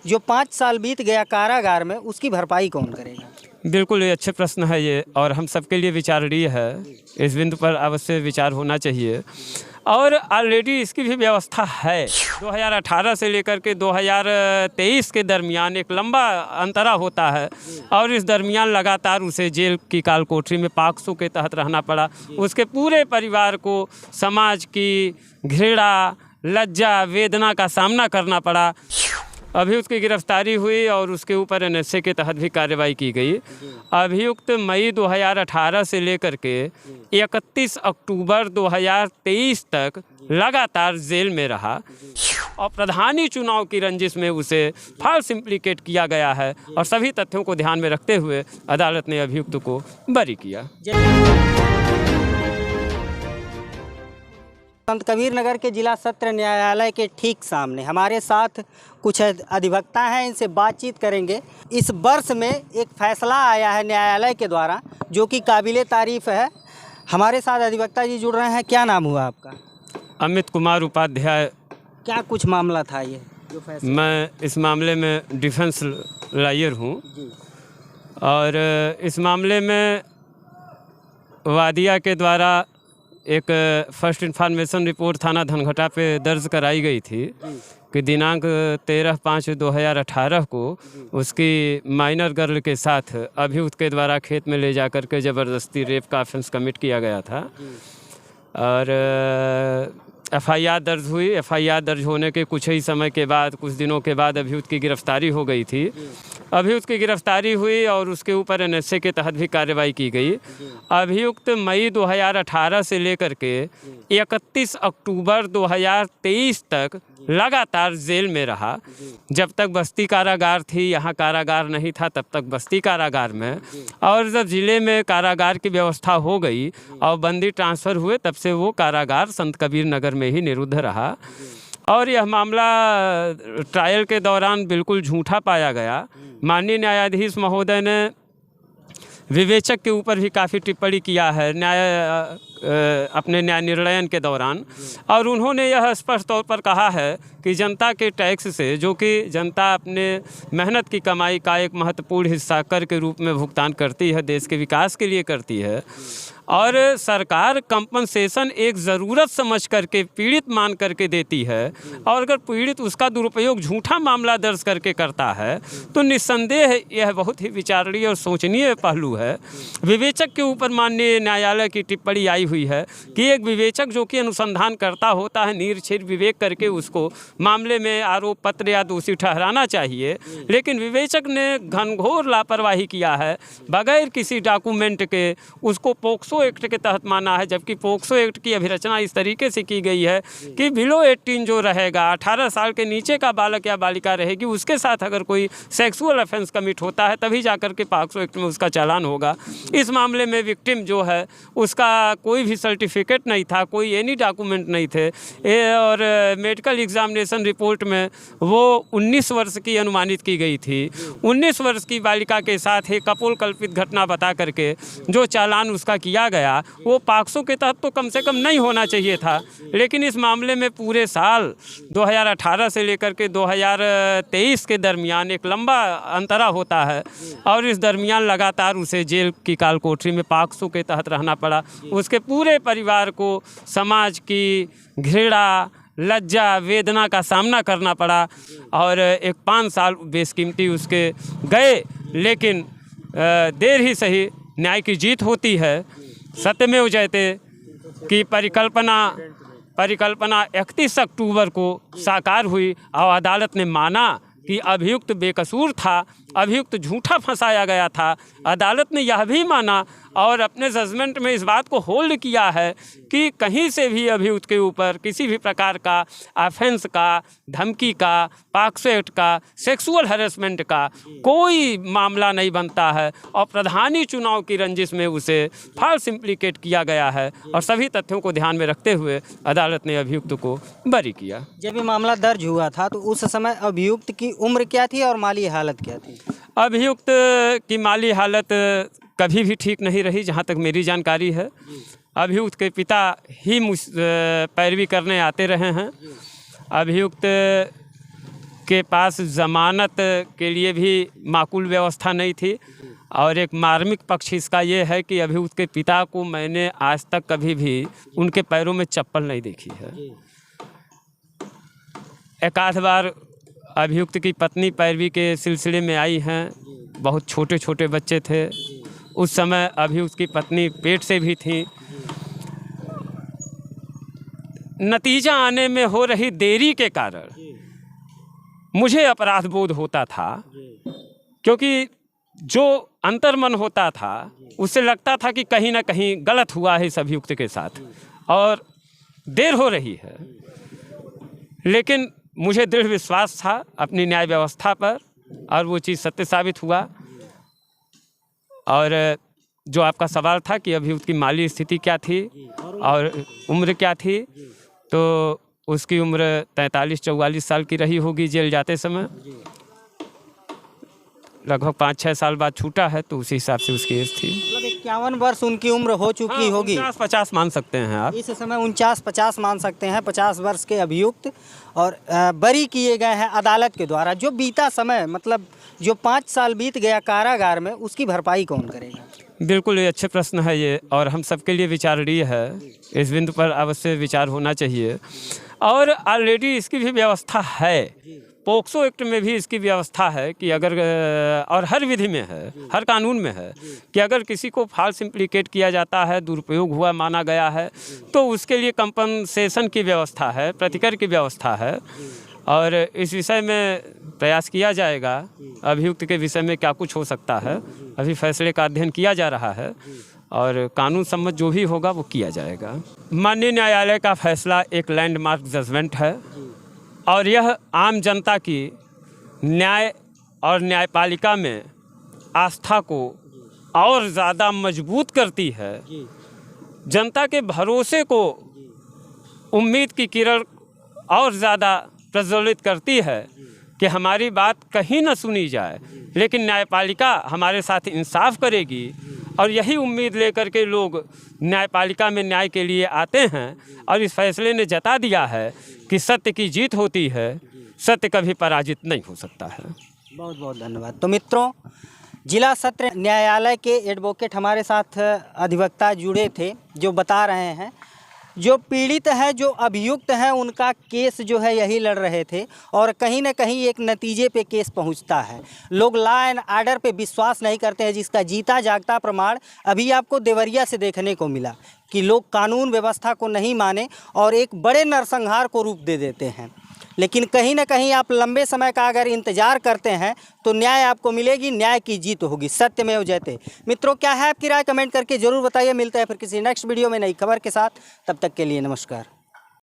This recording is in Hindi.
जो 5 साल बीत गया कारागार में, उसकी भरपाई कौन करेगा? बिल्कुल, ये अच्छे प्रश्न है ये, और हम सबके लिए विचारणीय है। इस बिंदु पर अवश्य विचार होना चाहिए, और ऑलरेडी इसकी भी व्यवस्था है। 2018 से लेकर के 2023 के दरमियान एक लंबा अंतरा होता है, और इस दरमियान लगातार उसे जेल की काल कोठरी में पॉक्सो के तहत रहना पड़ा। उसके पूरे परिवार को समाज की घृणा, लज्जा, वेदना का सामना करना पड़ा। अभियुक्त की गिरफ्तारी हुई और उसके ऊपर एनएसए के तहत भी कार्रवाई की गई। अभियुक्त मई 2018 से लेकर के 31 अक्टूबर 2023 तक लगातार जेल में रहा, और प्रधानी चुनाव की रंजिश में उसे फॉल्स इम्प्लीकेट किया गया है, और सभी तथ्यों को ध्यान में रखते हुए अदालत ने अभियुक्त को बरी किया। संत कबीर नगर के जिला सत्र न्यायालय के ठीक सामने हमारे साथ कुछ अधिवक्ता हैं, इनसे बातचीत करेंगे। इस वर्ष में एक फैसला आया है न्यायालय के द्वारा जो कि काबिले तारीफ है। हमारे साथ अधिवक्ता जी जुड़ रहे हैं। क्या नाम हुआ आपका? अमित कुमार उपाध्याय। क्या कुछ मामला था ये जो फैसला? मैं इस मामले में डिफेंस लॉयर हूँ, और इस मामले में वादिया के द्वारा एक फर्स्ट इन्फॉर्मेशन रिपोर्ट थाना धनघटा पे दर्ज कराई गई थी कि दिनांक 13/5/2018 को उसकी माइनर गर्ल के साथ अभियुक्त के द्वारा खेत में ले जाकर के ज़बरदस्ती रेप का ऑफेंस कमिट किया गया था, और एफआईआर दर्ज हुई। एफआईआर दर्ज होने के कुछ ही समय के बाद, कुछ दिनों के बाद अभियुक्त की गिरफ्तारी हो गई थी। अभियुक्त की गिरफ्तारी हुई और उसके ऊपर एनएसए के तहत भी कार्रवाई की गई। अभियुक्त मई 2018 से लेकर के 31 अक्टूबर 2023 तक लगातार जेल में रहा। जब तक बस्ती कारागार थी, यहाँ कारागार नहीं था, तब तक बस्ती कारागार में, और जब ज़िले में कारागार की व्यवस्था हो गई और बंदी ट्रांसफ़र हुए, तब से वो कारागार संत कबीर नगर में ही निरुद्ध रहा। और यह मामला ट्रायल के दौरान बिल्कुल झूठा पाया गया। माननीय न्यायाधीश महोदय ने विवेचक के ऊपर भी काफ़ी टिप्पणी किया है अपने न्याय निर्णयन के दौरान, और उन्होंने यह स्पष्ट तौर पर कहा है कि जनता के टैक्स से, जो कि जनता अपने मेहनत की कमाई का एक महत्वपूर्ण हिस्सा कर के रूप में भुगतान करती है, देश के विकास के लिए करती है, और सरकार कंपनसेशन एक ज़रूरत समझ करके, पीड़ित मान करके देती है, और अगर पीड़ित उसका दुरुपयोग झूठा मामला दर्ज करके करता है तो निस्संदेह यह बहुत ही विचारणीय और सोचनीय पहलू है। विवेचक के ऊपर माननीय न्यायालय की टिप्पणी आई हुई है कि एक विवेचक जो कि अनुसंधान करता होता है, निरक्षीर विवेक करके उसको मामले में आरोप पत्र या दोषी ठहराना चाहिए, लेकिन विवेचक ने घनघोर लापरवाही किया है। बगैर किसी डॉक्यूमेंट के उसको पोक्सो एक्ट के तहत माना है, जबकि पोक्सो एक्ट की अभिरचना इस तरीके से की गई है कि बिलो 18 जो रहेगा, 18 साल के नीचे का बालक या बालिका रहेगी, उसके साथ अगर कोई सेक्सुअल ऑफेंस कमिट होता है तभी जाकर के पोक्सो एक्ट में उसका चालान होगा। इस मामले में विक्टिम जो है उसका कोई भी सर्टिफिकेट नहीं था, कोई एनी डॉक्यूमेंट नहीं थे, और मेडिकल एग्जामिनेशन रिपोर्ट में वो 19 वर्ष की अनुमानित की गई थी। 19 वर्ष की बालिका के साथ एक कपोल कल्पित घटना बता करके जो चालान उसका किया गया वो पॉक्सो के तहत तो कम से कम नहीं होना चाहिए था, लेकिन इस मामले में पूरे साल 2018 से लेकर के 2023 के दरमियान एक लंबा अंतरा होता है, और इस दरमियान लगातार उसे जेल की काल कोठरी में पॉक्सो के तहत रहना पड़ा। उसके पूरे परिवार को समाज की घृणा, लज्जा, वेदना का सामना करना पड़ा, और एक 5 साल बेशकीमती उसके गए, लेकिन देर ही सही न्याय की जीत होती है। सत्यमेव जयते की परिकल्पना 31 अक्टूबर को साकार हुई, और अदालत ने माना कि अभियुक्त बेकसूर था, अभियुक्त झूठा फंसाया गया था। अदालत ने यह भी माना और अपने जजमेंट में इस बात को होल्ड किया है कि कहीं से भी अभियुक्त के ऊपर किसी भी प्रकार का ऑफेंस का, धमकी का, पॉक्सो एक्ट का, सेक्सुअल हैरेसमेंट का कोई मामला नहीं बनता है, और प्रधानी चुनाव की रंजिश में उसे फॉल्स इम्प्लीकेट किया गया है, और सभी तथ्यों को ध्यान में रखते हुए अदालत ने अभियुक्त को बरी किया। जब ये मामला दर्ज हुआ था तो उस समय अभियुक्त की उम्र क्या थी और माली हालत क्या थी? अभियुक्त की माली हालत कभी भी ठीक नहीं रही, जहाँ तक मेरी जानकारी है। अभियुक्त के पिता ही पैरवी करने आते रहे हैं। अभियुक्त के पास ज़मानत के लिए भी माकूल व्यवस्था नहीं थी। और एक मार्मिक पक्ष इसका ये है कि अभी उसके पिता को मैंने आज तक कभी भी उनके पैरों में चप्पल नहीं देखी है। एक आध बार अभियुक्त की पत्नी पैरवी के सिलसिले में आई हैं, बहुत छोटे छोटे बच्चे थे उस समय, अभी उसकी पत्नी पेट से भी थी। नतीजा आने में हो रही देरी के कारण मुझे अपराध बोध होता था, क्योंकि जो अंतर्मन होता था उससे लगता था कि कहीं ना कहीं गलत हुआ है इस अभियुक्त के साथ और देर हो रही है। लेकिन मुझे दृढ़ विश्वास था अपनी न्याय व्यवस्था पर और वो चीज़ सत्य साबित हुआ। और जो आपका सवाल था कि अभियुक्त की माली स्थिति क्या थी और उम्र क्या थी, तो उसकी उम्र 43-44 साल की रही होगी जेल जाते समय। लगभग 5-6 साल बाद छूटा है, तो उसी हिसाब से उसकी एज थी। मतलब 51 वर्ष उनकी उम्र हो चुकी होगी। 49-50 मान सकते हैं आप। इस समय 49-50 मान सकते हैं। 50 वर्ष के अभियुक्त और बरी किए गए हैं अदालत के द्वारा। जो बीता समय, मतलब जो 5 साल बीत गया कारागार में, उसकी भरपाई कौन करेगा? बिल्कुल, ये अच्छे प्रश्न है ये, और हम सबके लिए विचारणीय है। इस बिंदु पर अवश्य विचार होना चाहिए। और ऑलरेडी इसकी भी व्यवस्था है, पोक्सो एक्ट में भी इसकी व्यवस्था है कि अगर, और हर विधि में है, हर कानून में है कि अगर किसी को फॉल्स इम्प्लीकेट किया जाता है, दुरुपयोग हुआ माना गया है, तो उसके लिए कंपनसेशन की व्यवस्था है, प्रतिकर की व्यवस्था है। और इस विषय में प्रयास किया जाएगा। अभियुक्त के विषय में क्या कुछ हो सकता है, अभी फैसले का अध्ययन किया जा रहा है और कानून सम्मत जो भी होगा वो किया जाएगा। माननीय न्यायालय का फैसला एक लैंडमार्क जजमेंट है और यह आम जनता की न्याय और न्यायपालिका में आस्था को और ज़्यादा मजबूत करती है। जनता के भरोसे को, उम्मीद की किरण और ज़्यादा प्रज्वलित करती है कि हमारी बात कहीं न सुनी जाए, लेकिन न्यायपालिका हमारे साथ इंसाफ करेगी। और यही उम्मीद लेकर के लोग न्यायपालिका में न्याय के लिए आते हैं। और इस फैसले ने जता दिया है कि सत्य की जीत होती है, सत्य कभी पराजित नहीं हो सकता है। बहुत बहुत धन्यवाद। तो मित्रों, जिला सत्र न्यायालय के एडवोकेट हमारे साथ अधिवक्ता जुड़े थे, जो बता रहे हैं जो पीड़ित हैं, जो अभियुक्त हैं, उनका केस जो है यही लड़ रहे थे और कहीं ना कहीं एक नतीजे पे केस पहुंचता है। लोग लॉ एंड आर्डर पे विश्वास नहीं करते हैं, जिसका जीता जागता प्रमाण अभी आपको देवरिया से देखने को मिला कि लोग कानून व्यवस्था को नहीं माने और एक बड़े नरसंहार को रूप दे देते हैं। लेकिन कहीं ना कहीं आप लंबे समय का अगर इंतजार करते हैं तो न्याय आपको मिलेगी, न्याय की जीत होगी, सत्यमेव जयते। मित्रों, क्या है आपकी राय, कमेंट करके जरूर बताइए। मिलते हैं फिर किसी नेक्स्ट वीडियो में नई खबर के साथ। तब तक के लिए नमस्कार।